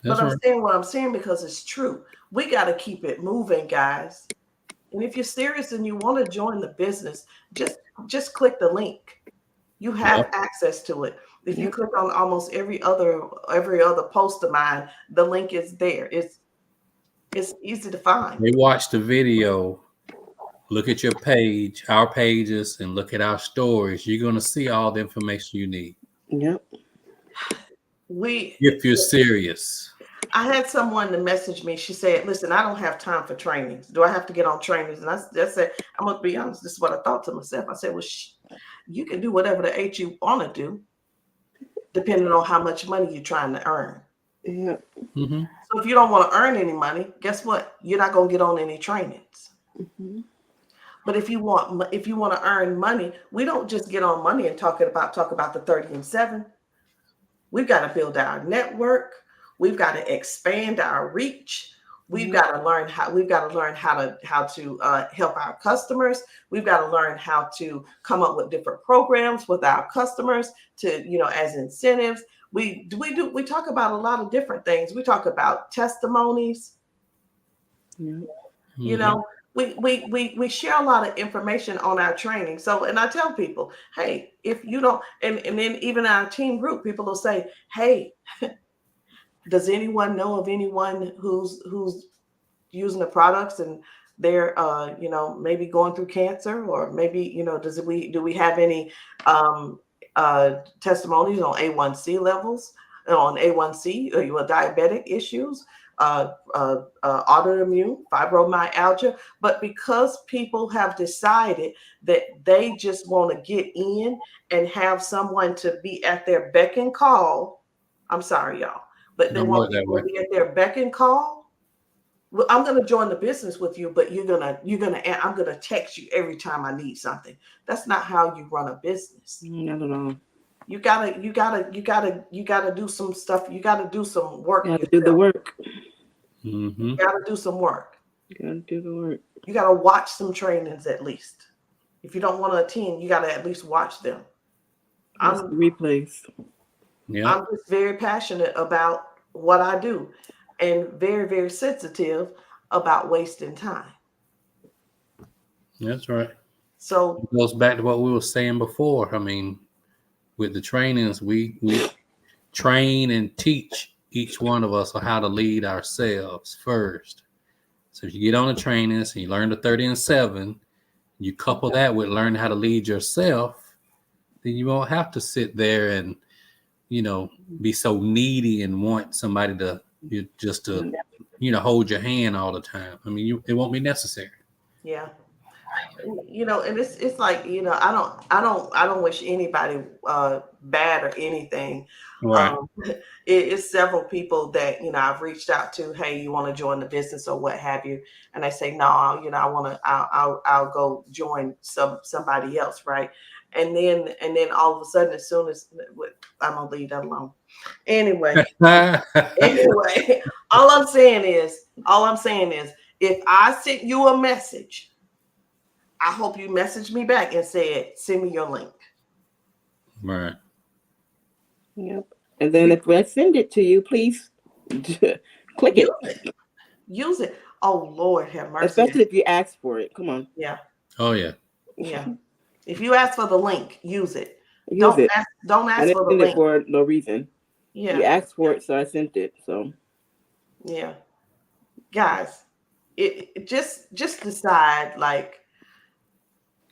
That's But I'm right. saying what I'm saying because it's true. We got to keep it moving, guys. And if you're serious and you want to join the business, just click the link. You Yep. have access to it. If you Yep. click on almost every other post of mine, the link is there. It's easy to find. They watch the video, look at your page, our pages, and look at our stories. You're going to see all the information you need Yep. We if you're serious. I had someone to message me. She said, "Listen, I don't have time for trainings. Do I have to get on trainings?" And I said, "I'm gonna be honest. This is what I thought to myself. I said, well, you can do whatever the H you want to do, depending on how much money you're trying to earn. Yep. Mm-hmm. So if you don't want to earn any money, guess what? You're not gonna get on any trainings. Mhm. But if you want to earn money, we don't just get on money and talk about the 30 and 7. We've got to build our network. We've got to expand our reach. We've Mhm. got to learn how to help our customers. We've got to learn how to come up with different programs with our customers to, as incentives. We talk about a lot of different things. We talk about testimonies. Yep. You Mm-hmm. know, we share a lot of information on our training. So, and I tell people, hey, if you don't, and then even our team group, people will say, hey, does anyone know of anyone who's using the products and they're maybe going through cancer, or maybe do we have any testimonies on A1C levels, on A1C, or you diabetic issues, autoimmune fibromyalgia? But because people have decided that they just want to get in and have someone to be at their beck and call, I'm sorry, y'all, but they Don't work want that people way. to be at their beck and call. Well, I'm going to join the business with you, but I'm going to text you every time I need something. That's not how you run a business. Not at all. You gotta do some stuff. You gotta do some work You have to yourself. do the work. Mm-hmm. You gotta do some work. You gotta do the work. You gotta watch some trainings at least. If you don't want to attend, you gotta at least watch them. Watch the I'm replays. Yeah, I'm just very passionate about what I do, and very, very sensitive about wasting time. that's right. So It goes back to what we were saying before. I mean, with the trainings, we train and teach each one of us on how to lead ourselves first. So if you get on the trainings and you learn the 30 and 7, you couple that with learning how to lead yourself, then you won't have to sit there and be so needy and want somebody to hold your hand all the time. I mean, it won't be necessary. yeah. And it's like, I don't wish anybody bad or anything. Right. It's several people that I've reached out to. Hey, you want to join the business or what have you? And they say no. I want to. I'll go join somebody else, right? And then all of a sudden, as soon as I'm gonna leave that alone. Anyway, anyway, all I'm saying is, if I sent you a message, I hope you messaged me back and said, send me your link. Right. Yep. And then if I send it to you, please click it. Use it. Oh, Lord, have mercy. Especially if you ask for it. Come on. Yeah. Oh yeah. Yeah. If you ask for the link, use it. Use it. Don't I ask didn't for the send it link. for no reason. You Yeah. asked for it, so I sent it. So Yeah. Guys, it just decide, like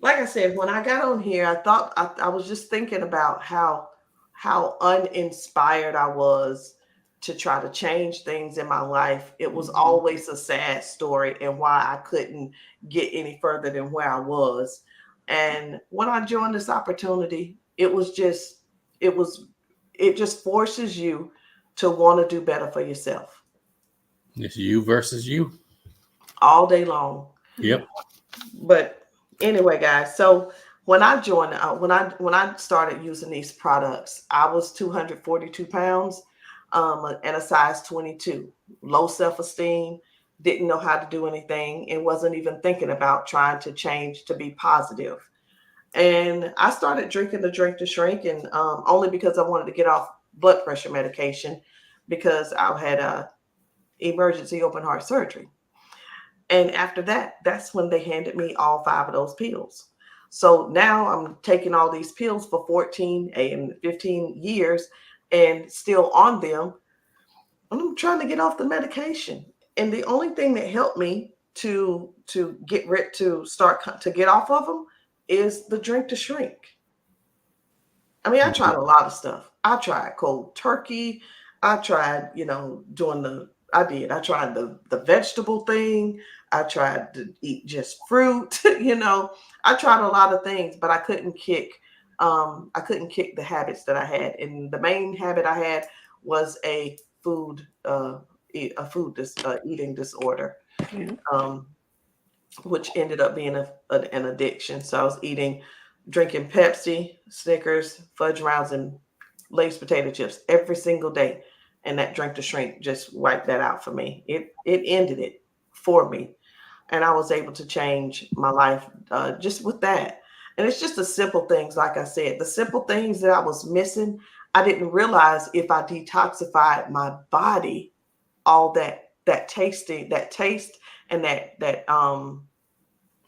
I said, when I got on here, I thought I was just thinking about how uninspired I was to try to change things in my life. It was always a sad story, and why I couldn't get any further than where I was. And when I joined this opportunity, it just forces you to want to do better for yourself It's you versus you. all day long. Yep. But anyway, guys, so when I joined, when I started using these products, I was 242 pounds, and a size 22, low self-esteem, didn't know how to do anything, and wasn't even thinking about trying to change to be positive. And I started drinking the Drink to Shrink, and only because I wanted to get off blood pressure medication. because I had a emergency open heart surgery. And after that, that's when they handed me all 5 of those pills. So now I'm taking all these pills for 14 and 15 years and still on them. I'm trying to get off the medication. And the only thing that helped me to get off of them is the Drink to Shrink. I mean, I tried a lot of stuff. I tried cold turkey. I tried, I tried the vegetable thing. I tried to eat just fruit, I tried a lot of things, but I couldn't kick the habits that I had. And the main habit I had was a eating disorder, which ended up being an addiction. So I was drinking Pepsi, Snickers, fudge rounds, and Lay's potato chips every single day. And that Drink to Shrink just wiped that out for me. It ended it for me. And I was able to change my life just with that. And it's just the simple things, like I said, the simple things that I was missing. I didn't realize if I detoxified my body, all that taste and that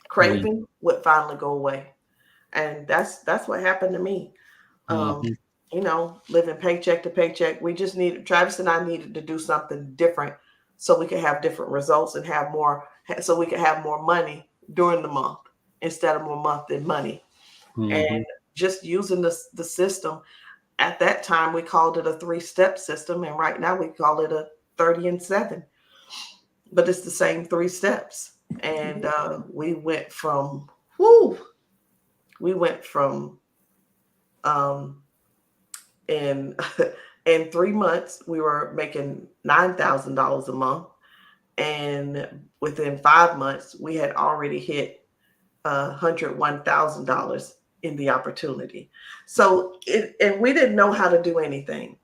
craving would finally go away. And that's what happened to me. Living paycheck to paycheck. Travis and I needed to do something different so we could have different results and so we could have more money during the month instead of more month than money. And just using the system. At that time, we called it a 3-step system. And right now we call it a 30 and 7, but it's the same 3 steps. And we went from in 3 months, we were making $9,000 a month. And within 5 months, we had already hit $101,000 in the opportunity. So and we didn't know how to do anything.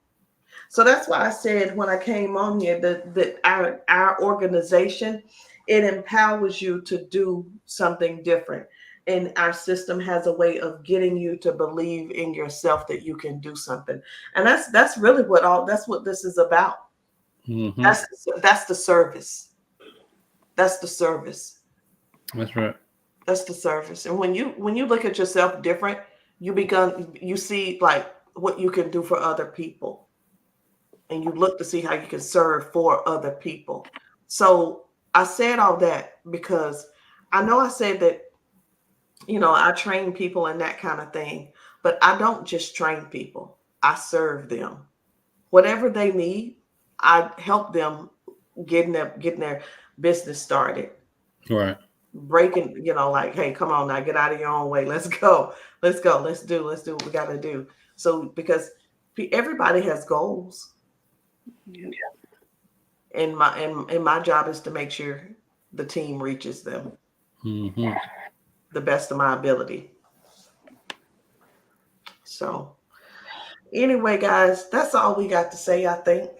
So that's why I said when I came on here that our organization, it empowers you to do something different. And our system has a way of getting you to believe in yourself that you can do something. And that's really that's what this is about. That's the service. That's the service. That's right. That's the service. And when you look at yourself different, you see like what you can do for other people. And you look to see how you can serve for other people. So I said all that because I know I said that, I train people and that kind of thing, but I don't just train people. I serve them. Whatever they need, I help them getting their business started. Right. Breaking, like, hey, come on now, get out of your own way. Let's go. Let's do what we got to do. So because everybody has goals. Yeah. And my job is to make sure the team reaches them the best of my ability. So anyway, guys, that's all we got to say, I think.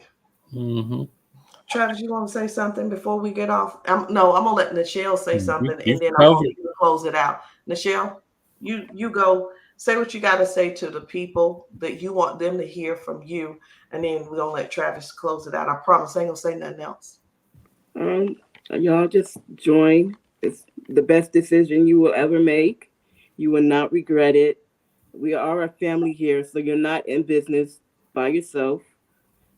Travis, you want to say something before we get off? No, I'm gonna let Nichelle say something, and then I'm gonna close it out. Nichelle, you go say what you got to say to the people that you want them to hear from you, and then we're gonna let Travis close it out. I promise I ain't gonna say nothing else. Y'all just join. It's the best decision you will ever make. You will not regret it. We are a family here, so you're not in business by yourself.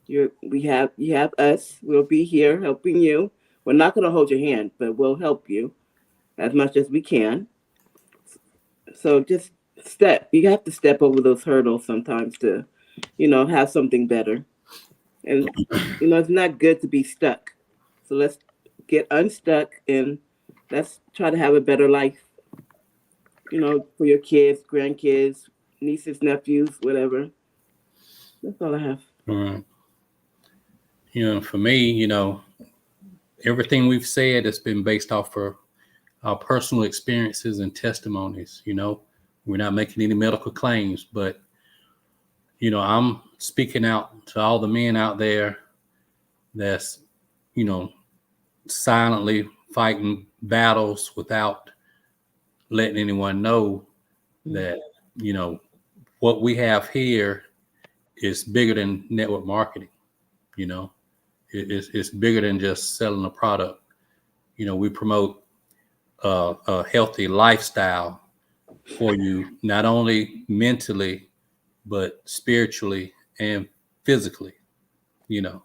You have us. We'll be here helping you. We're not going to hold your hand, but we'll help you as much as we can. So just you have to step over those hurdles sometimes to, have something better. And, it's not good to be stuck. So let's get unstuck and let's try to have a better life, for your kids, grandkids, nieces, nephews, whatever. That's all I have. All right. For me, everything we've said has been based off of our personal experiences and testimonies. We're not making any medical claims, but, I'm speaking out to all the men out there that's, silently fighting battles without letting anyone know that, what we have here is bigger than network marketing. You know, it's bigger than just selling a product. You know, we promote a healthy lifestyle for you, not only mentally, but spiritually and physically. You know,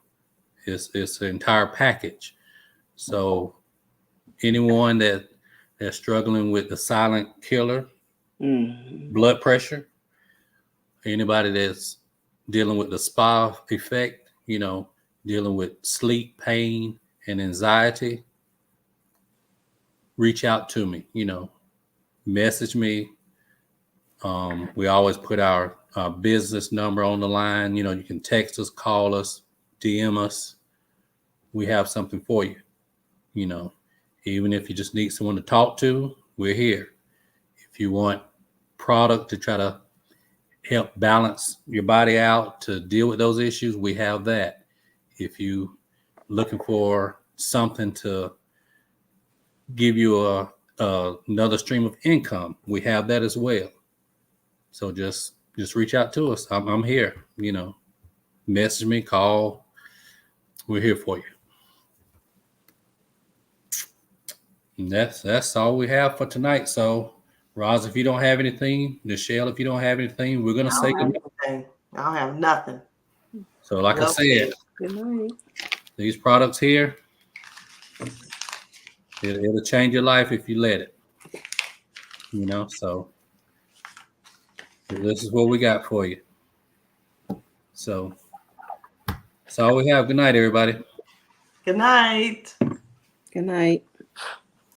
it's an entire package. So anyone that's struggling with the silent killer, blood pressure, anybody that's dealing with the spa effect, you know, dealing with sleep pain and anxiety, reach out to me, you know, message me. We always put our business number on the line. You know, you can text us, call us, DM us. We have something for you. You know, even if you just need someone to talk to, we're here. If you want product to try to help balance your body out to deal with those issues, we have that. If you looking for something to give you another stream of income, we have that as well. So just reach out to us. I'm here. You know, message me, call. We're here for you. And that's all we have for tonight. So, Roz, if you don't have anything, Nichelle, if you don't have anything, we're gonna say good night. I don't have nothing. So, like I said, Good night. these products here, it'll change your life if you let it. You know, so this is what we got for you. So that's all we have. Good night, everybody. Good night. Good night.